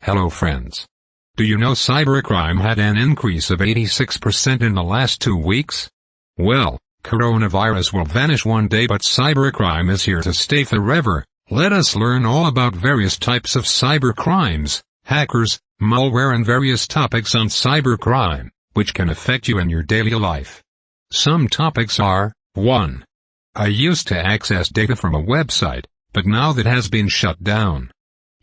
Hello friends. Do you know cybercrime had an increase of 86% in the last 2 weeks? Well, coronavirus will vanish one day, but cybercrime is here to stay forever. Let us learn all about various types of cybercrimes, hackers, malware and various topics on cybercrime, which can affect you in your daily life. Some topics are, 1. I used to access data from a website, but now that has been shut down.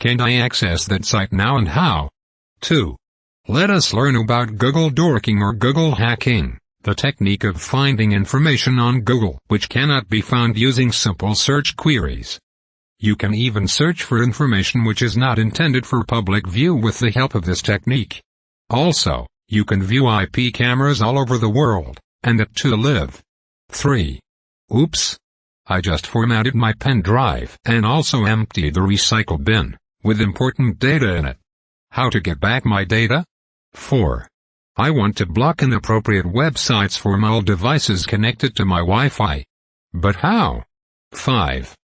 Can I access that site now and how? 2. Let us learn about Google dorking or Google hacking, the technique of finding information on Google which cannot be found using simple search queries. You can even search for information which is not intended for public view with the help of this technique. Also, you can view IP cameras all over the world, and that to live. 3. Oops! I just formatted my pen drive and also emptied the recycle bin, with important data in it. How to get back my data? 4. I want to block inappropriate websites from all devices connected to my Wi-Fi. But how? 5.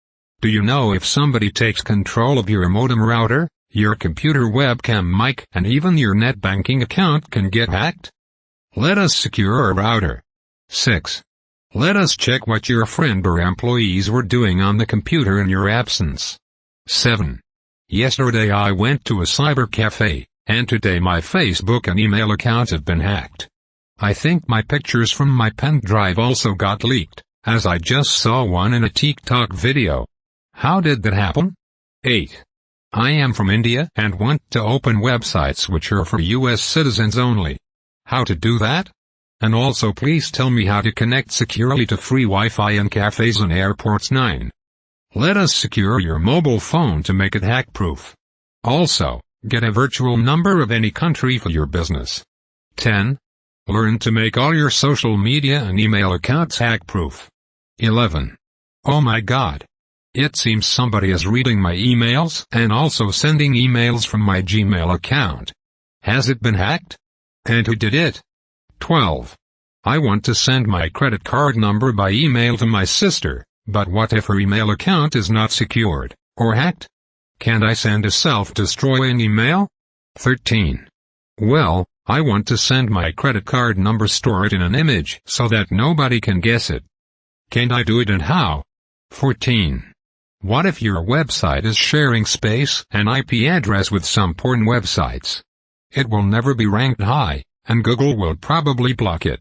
Do you know if somebody takes control of your modem router, your computer webcam mic and even your net banking account can get hacked? Let us secure our router. 6. Let us check what your friend or employees were doing on the computer in your absence. 7. Yesterday I went to a cyber cafe, and today my Facebook and email accounts have been hacked. I think my pictures from my pen drive also got leaked, as I just saw one in a TikTok video. How did that happen? 8. I am from India and want to open websites which are for US citizens only. How to do that? And also please tell me how to connect securely to free Wi-Fi in cafes and airports. 9. Let us secure your mobile phone to make it hack-proof. Also, get a virtual number of any country for your business. 10. Learn to make all your social media and email accounts hack-proof. 11. Oh my God! It seems somebody is reading my emails and also sending emails from my Gmail account. Has it been hacked? And who did it? 12. I want to send my credit card number by email to my sister, but what if her email account is not secured, or hacked? Can I send a self-destroying email? 13. Well, I want to send my credit card number, store it in an image so that nobody can guess it. Can I do it and how? 14. What if your website is sharing space and IP address with some porn websites? It will never be ranked high, and Google will probably block it.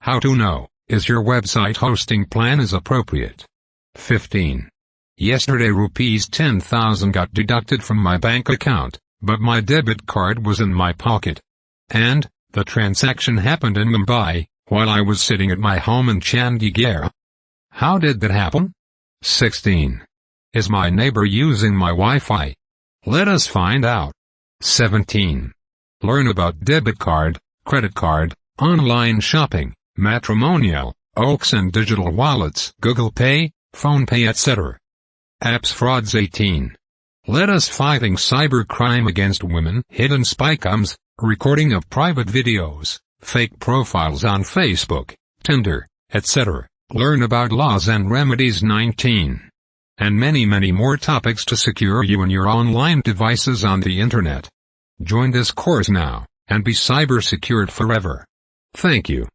How to know if your website hosting plan is appropriate? 15. Yesterday rupees 10,000 got deducted from my bank account, but my debit card was in my pocket. And, the transaction happened in Mumbai, while I was sitting at my home in Chandigarh. How did that happen? 16. Is my neighbor using my Wi-Fi? Let us find out. 17. Learn about debit card, credit card, online shopping, matrimonial, OAX and digital wallets, Google Pay, PhonePe etc. Apps frauds. 18. Let us fighting cybercrime against women, hidden spycams, recording of private videos, fake profiles on Facebook, Tinder, etc. Learn about laws and remedies. 19. And many more topics to secure you and your online devices on the internet. Join this course now, and be cyber secured forever. Thank you.